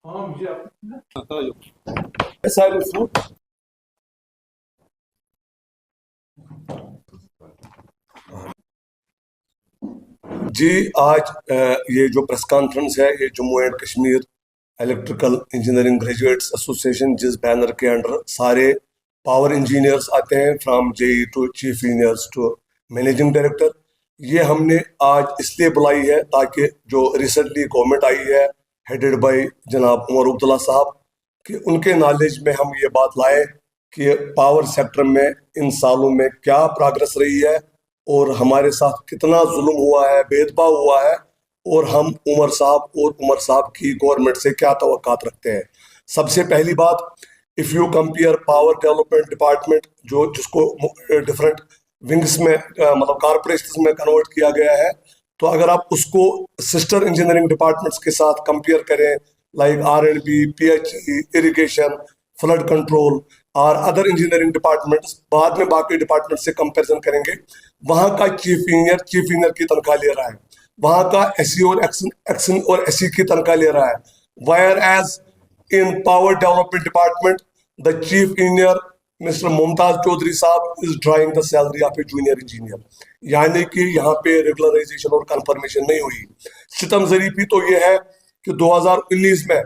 हाँ मुझे ऐसा है दोस्तों। जी आज ये जो प्रेस कॉन्फ्रेंस है ये Jammu and Kashmir electrical engineering graduates association जिस बैनर के अंडर सारे पावर इंजीनियर्स आते हैं from JE to chief engineers to managing director, ये हमने आज इसलिए बुलाई है ताकि जो रिसेंटली गवर्नमेंट आई है हेडेड बाय जनाब उमर अब्दुल्ला साहब कि उनके नॉलेज में हम ये बात लाए कि पावर सेक्टर में इन सालों में क्या प्रोग्रेस रही है और हमारे साथ कितना जुल्म हुआ है, भेदभाव हुआ है, और हम उमर साहब की गवर्नमेंट से क्या तवक्कात रखते हैं। सबसे पहली बात, if you compare power development department जो जिसको डिफरेंट विंग्स में मतलब कॉर्पोरेशन में कन्वर्ट किया गया है, तो अगर आप उसको सिस्टर इंजीनियरिंग डिपार्टमेंट्स के साथ कंपेयर करें like R&B, PHE, irrigation, flood control और अदर इंजीनियरिंग डिपार्टमेंट्स, बाद में बाकी डिपार्टमेंट से कंपैरिजन करेंगे, वहां का चीफ इंजीनियर की तनख्वाह ले रहा है, वहां का SE और एक्सन और SE की तनख्वाह ले रहा है। Whereas in power development department the chief engineer mister Mumtaz Chaudhry sahab is drawing the salary of a junior engineer, यानी कि यहाँ पे रेगुलराइजेशन और कंफर्मेशन नहीं हुई। सितम ज़रीफी तो ये है कि 2019 में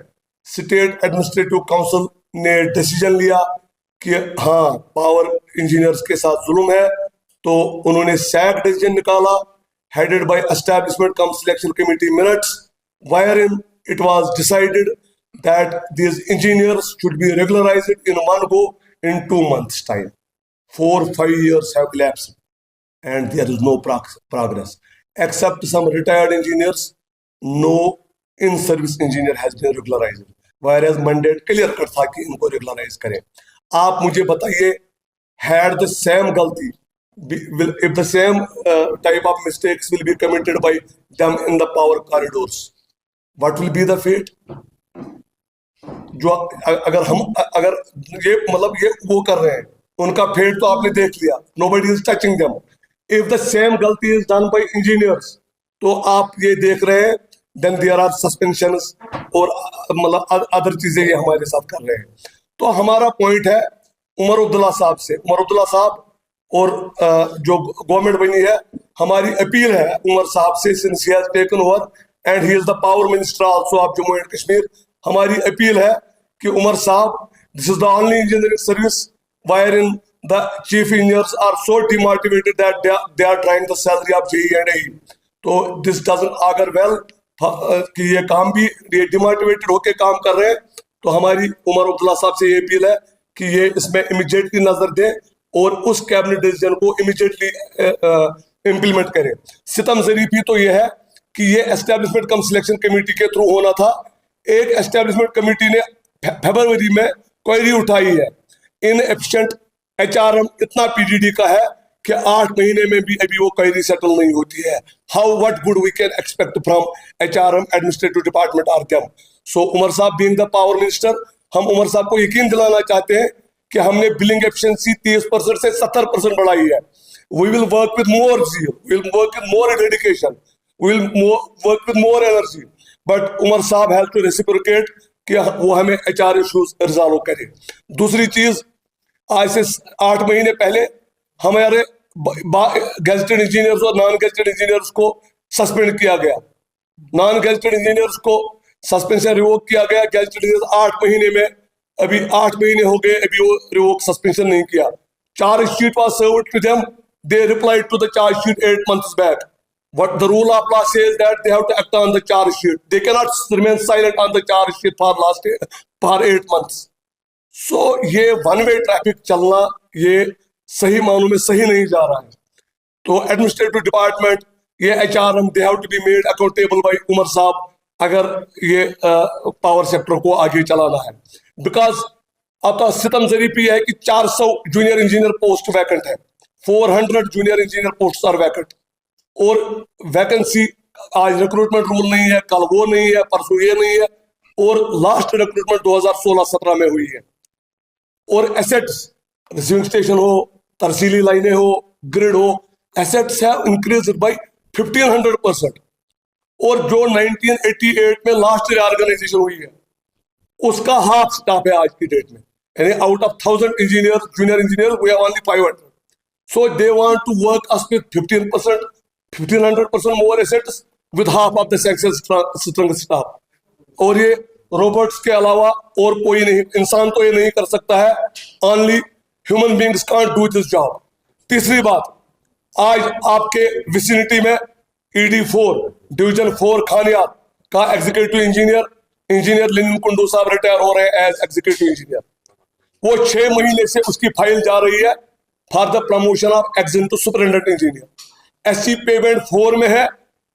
स्टेट एडमिनिस्ट्रेटिव काउंसिल ने डिसीजन लिया कि हाँ पावर इंजीनियर्स के साथ जुल्म है, तो उन्होंने सैक डिसीजन निकाला headed by establishment come selection committee minutes, wherein it was decided that these engineers should be regularized in one go in 2 months time. 4-5 years have elapsed and there is no progress except some retired engineers. No in-service engineer has been regularized, whereas mandate clear cut था कि इनको regularise करें। आप मुझे बताइए, had the same गलती, if the same type of mistakes will be committed by them in the power corridors, what will be the fate? जो अगर ये मतलब ये वो कर रहे हैं, उनका फेट तो आपने देख लिया, nobody is touching them. If the same गलती is done by engineers, तो आप ये देख रहे हैं, then there are suspensions और मतलब अदर चीजें ये हमारे साथ कर रहे हैं। तो हमारा पॉइंट है उमर अब्दुल्ला साहब से, उमर अब्दुल्ला साहब और जो गवर्नमेंट बनी है, हमारी अपील है उमर साहब से, since he has taken over and he is the power minister also of Jammu and Kashmir, हमारी अपील है कि उमर साहब, this is the only engineering service where in the chief engineers are so demotivated that they are trying the salary of JEE and AE। तो this doesn't augur well कि ये काम भी ये डिमोटिवेटेड होके काम कर रहे हैं। तो हमारी उमर अब्दुल्ला साहब से ये अपील है कि ये इसमें इमीडिएटली नजर दें और उस कैबिनेट डिसीजन को इमीडिएटली इंप्लीमेंट करें। सितम ज़रीफी तो ये है कि ये एस्टेब्लिशमेंट कम सिलेक्शन कमेटी के थ्रू होना था। एक एस्टेब्लिशमेंट कमेटी ने फरवरी में क्वेरी उठाई है, इन एफिशिएंट HRM इतना PDD का है कि 8 महीने में भी अभी वो क्वेरी सेटल नहीं होती है। How what good we can expect from HRM administrative department are them. So Umar sahab being the power minister, हम उमर साहब को यकीन दिलाना चाहते हैं कि हमने बिलिंग एफिशिएंसी 30% से 70% बढ़ाई है। We will work with more zeal, we will work with more dedication, we will work with more energy, but Umar साहब हैव टू रेसिप्रोकेट कि वो हमें HR इश्यूज रिजॉल्व करे। दूसरी चीज, आज से 8 महीने पहले हमारे गेजेटेड इंजीनियर्स और नॉन गेजेटेड इंजीनियर्स को सस्पेंड किया गया, नॉन गेजेटेड इंजीनियर्स को सस्पेंशन रिवोक किया गया, गेजेटेड इंजीनियर्स 8 महीने में, अभी 8 महीने हो गए, अभी वो रिवोक सस्पेंशन नहीं किया। Charge sheet was served to them, they replied to the charge sheet 8 months back. What the rule of law says that they have to act on the charge sheet, they cannot remain silent on the charge sheet for 8 months. So ये one way traffic चलना ये सही मानों में सही नहीं जा रहा है। तो एडमिनिस्ट्रेटिव डिपार्टमेंट, ये HRM, they have to be made accountable by Umar साहब अगर ये पावर सेक्टर को आगे चलाना है। बिकॉज अब तो सितम ज़रीफी है कि 400 जूनियर इंजीनियर पोस्ट वैकेंट है, 400 junior engineer post are vacant, और वैकेंसी आज रिक्रूटमेंट रूल नहीं है, कल वो नहीं है, परसों ये नहीं है, और लास्ट रिक्रूटमेंट 2016-17 में हुई है। और एसेट्स, रिसीविंग स्टेशन हो, तरसीली लाइनें हो, ग्रिड हो, एसेट्स है इंक्रीज बाई 1500%। और जो 1988 में लास्ट रीऑर्गेनाइजेशन हुई है, उसका हाफ स्टाफ है आज की डेट में, यानी out of 1000 engineer junior engineer we have only 500. So they want to work us with 15%, 1500% more assets with half of the strong staff. और ये रोबोट्स के अलावा और कोई नहीं, इंसान तो ये नहीं कर सकता है. Only human beings can't do this job. तीसरी बात, आज आपके विसिनिटी में ED4 डिवीजन 4 खानियार का एग्जीक्यूटिव इंजीनियर लेनिन कुंडू साहब रिटायर हो रहे हैं एज एग्जीक्यूटिव इंजीनियर. वो 6 महीने से उसकी फाइल जा रही है for the promotion of exim to superintendent engineer. SC payment 4 में है,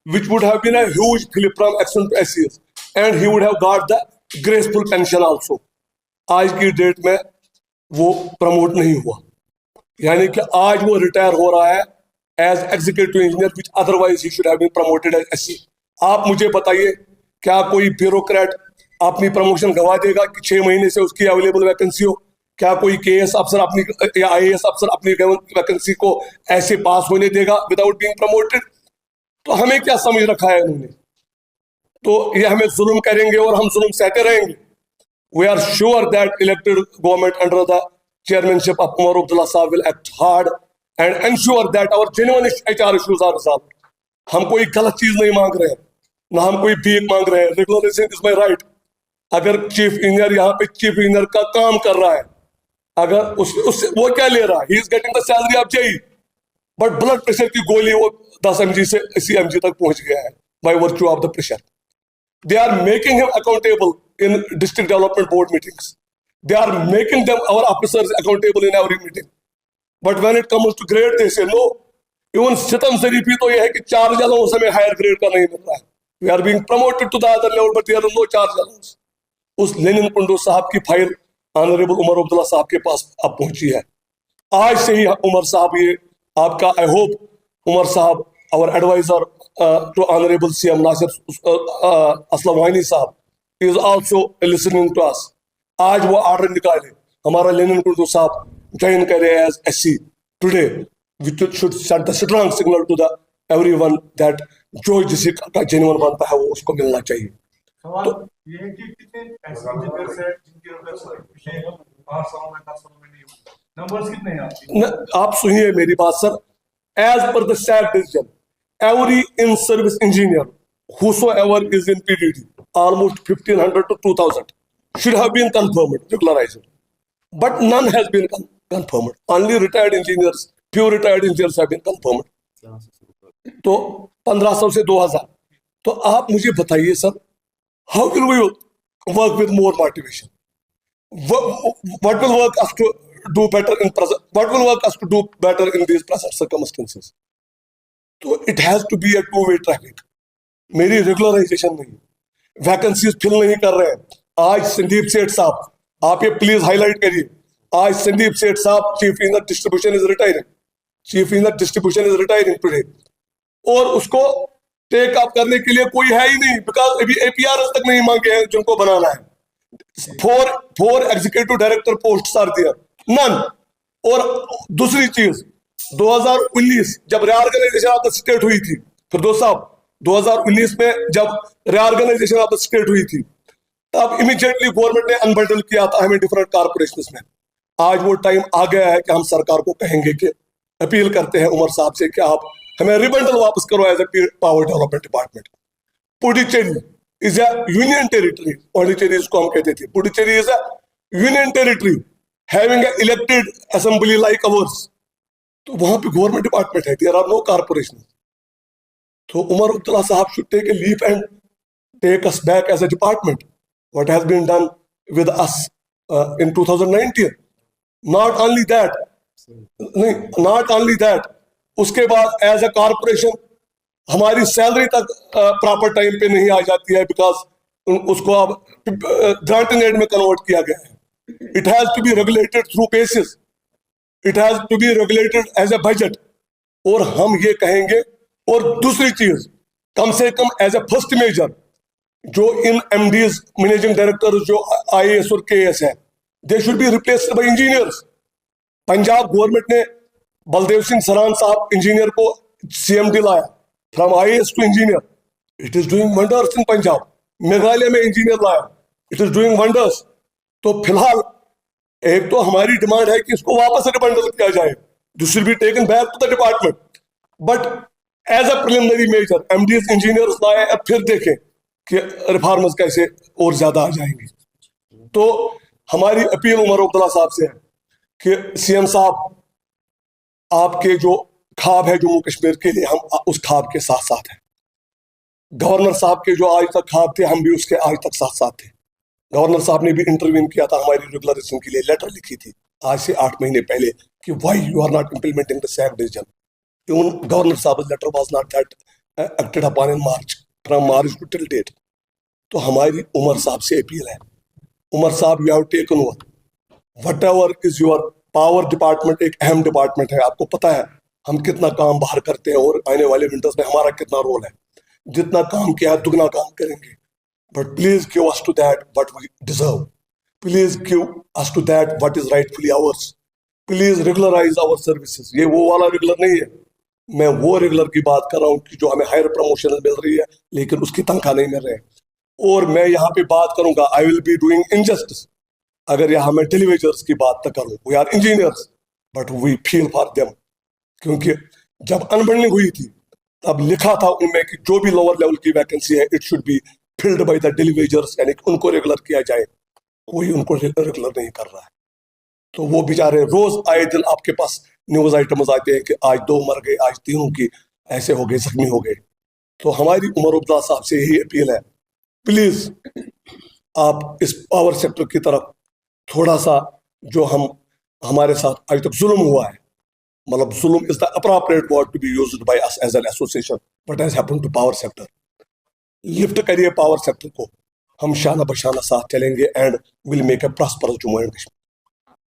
which would have been a huge flip from exim to SCS, and he would have got the graceful pension also. आज की date में वो promote नहीं हुआ, यानी कि आज वो रिटायर हो रहा है as executive engineer, which otherwise he should have been promoted as SC. आप मुझे बताइए, क्या कोई ब्यूरोक्रेट अपनी प्रमोशन गवा देगा कि 6 महीने से उसकी अवेलेबल वैकेंसी हो? क्या कोई केएस अफसर अपनी या आईएएस अफसर अपनी वैकेंसी को ऐसे पास होने देगा विदाउट बीइंग प्रमोटेड? तो हमें क्या समझ रखा है इन्होंने? तो ये हमें जुल्म करेंगे और हम जुल्म सहते रहेंगे. We are sure that elected government under the chairmanship of Umar Abdullah Saab will act hard and ensure that our genuine HR issues are resolved. हम कोई गलत चीज नहीं मांग रहे हैं, ना हम कोई भीख मांग रहे हैं. Regularization is my right. अगर चीफ इंजीनियर यहाँ पे चीफ इंजीनियर का काम कर रहा है, अगर उससे वो क्या ले रहा है? He is getting the salary of JE, but blood pressure की गोली वो 10 mg से 80 mg तक पहुंच गया है by virtue of the pressure. They are making him accountable in district development board meetings. They are making them our officers accountable in every meeting. But when it comes to grade they say no. Even सितम शरीफी तो ये है कि charge allowance हमें higher grade का नहीं मिल रहा है. We are being promoted to the other level but there is no charge allowance. उस लेनिन कुंडू साहब की फाइल ऑनरेबल उमर अब्दुल्ला साहब के पास अब पहुंची है. आज से ही उमर साहब, ये आपका, आई होप उमर साहब, our adviser to honourable CM Nasir Aslam Wani साहब is also listening to us. आज वो ऑर्डर निकाले, हमारा लेनिन कुंडू साहब ज्वाइन करे as SC today, which should send the strong signal to the everyone that जो जिसे का जेन्युइन बनता है वो उसको मिलना चाहिए. सवाल ये है कि कितने ऐसे इंजीनियर्स हैं जिनके अंदर पिछले 5 सालों में 10 सालों में नहीं हुए, नंबर्स कितने हैं आपके? आप सुनिए मेरी बात sir. As per the SAT decision, every in service engineer whosoever is in PDD, almost 1500 to 2000 should have been confirmed, regularized, but none has been confirmed. Only retired engineers, few retired engineers have been confirmed. तो 1500 से 2000. तो आप मुझे बताइए sir, how will we work with more motivation? What will work us to do better in present? What will work us to do better in these present circumstances? तो it has to be a two-way traffic. मेरी regularisation नहीं, vacancies fill नहीं कर रहे हैं. आज संदीप सेठ साहब, आप ये प्लीज हाईलाइट करिए, आज संदीप सेठ साहब chief engineer distribution is retiring. Chief engineer distribution is retiring today, और उसको टेक अप करने के लिए कोई है ही नहीं, बिकॉज अभी APRs तक नहीं मांगे हैं जिनको बनाना है. Four executive director post are there, none. और दूसरी चीज, 2019 जब रीऑर्गेनाइजेशन ऑफ द स्टेट हुई थी, फिरदौस साहब, 2019 में जब रीऑर्गेनाइजेशन ऑफ द स्टेट हुई थी, तब इमीडिएटली गवर्नमेंट ने अनबंडल किया था हमें डिफरेंट कॉर्पोरेशंस में. आज वो टाइम आ गया है कि हम सरकार को कहेंगे कि अपील करते हैं उमर साहब से कि आप हमें रिबंडल वापस करो as a power development department. Puducherry is a union territory, Pondicherry इसको हम कहते थे. Puducherry is a union territory having a elected assembly like ours. तो वहां पे गवर्नमेंट डिपार्टमेंट है, देयर आर नो कॉर्पोरेशन. तो उमर अब्दुल्ला साहब should take a leap and take us back as a department. What has been done with us in 2019. Not only that, not only that, उसके बाद as a corporation हमारी salary तक proper time पे नहीं आ जाती है, बिकॉज उसको अब ग्रांटिंग एड में कन्वर्ट किया गया है. It has to be regulated through basis, it has to be regulated as a budget. और हम ये कहेंगे. और दूसरी चीज, कम से कम एज ए फर्स्ट मेजर, जो इन MDs मैनेजिंग डायरेक्टर जो IAS और KS है, they should be replaced by engineers. Punjab government ने बलदेव सिंह सरान साहब इंजीनियर को CMD लाया, from IAS to engineer. It is doing wonders in Punjab. Meghalaya में इंजीनियर लाया, इट इज डूइंग वंडर्स। तो फिलहाल एक तो हमारी डिमांड है कि इसको वापस रिबंडल किया जाए, this should be taken back to the department, but as a preliminary measure MDs engineers लाए, अब फिर देखें कि रिफॉर्म्स कैसे और ज्यादा आ जाएंगे। तो हमारी अपील उमर अब्दुल्ला साहब से है कि सीएम साहब, आपके जो ख्वाब है जम्मू कश्मीर के लिए, हम उस ख्वाब के साथ साथ हैं। गवर्नर साहब के जो आज तक ख्वाब थे, हम भी उसके आज तक साथ साथ थे। गवर्नर साहब ने भी इंटरव्यू किया था हमारी रेगुलराइजेशन के लिए, लेटर लिखी थी आज से 8 महीने पहले कि why you are not implementing the SAC decision. Even Governor Saab's letter was not that acted upon in March, from March to till date. तो हमारी उमर साहब से अपील है, उमर साहब you have taken over, what ever is your power department एक अहम department है, आपको पता है हम कितना काम बाहर करते हैं और आने वाले विंटर्स में हमारा कितना रोल है, जितना काम किया है दुगना काम करेंगे, but please give us to that what we deserve, please give us to that what is rightfully ours, please regularize our services. ये वो वाला रेगुलर नहीं है, मैं वो रेगुलर की बात कर रहा हूँ कि जो हमें हायर प्रमोशन मिल रही है लेकिन उसकी तनख्वाह नहीं मिल रही है। और मैं यहाँ पे बात करूंगा, I will be doing injustice अगर यहाँ मैं टेलीवेजर्स की बात न करूँ, we are engineers but we feel for them, क्योंकि जब अनबंडिंग हुई थी तब लिखा था उनमें कि जो भी लोअर लेवल की वैकेंसी है it should be filled by the daily wagers, यानी कि उनको रेगुलर किया जाए, कोई उनको रेगुलर नहीं कर रहा है। तो वो बेचारे रोज आए दिन आपके पास न्यूज आइटम्स आते हैं कि आज 2 मर गए, आज 3 की ऐसे हो गए, जख्मी हो गए। तो हमारी उमर अब्दुल्ला साहब से यही अपील है, प्लीज आप इस पावर सेक्टर की तरफ थोड़ा सा, जो हमारे साथ आज तक जुल्म हुआ है, मतलब जुल्म is the appropriate word to be used by us as an association, what has happened to power sector, lift करिए पावर सेक्टर को, हम शाना बशाना साथ चलेंगे and will make a prosperous Jammu and Kashmir.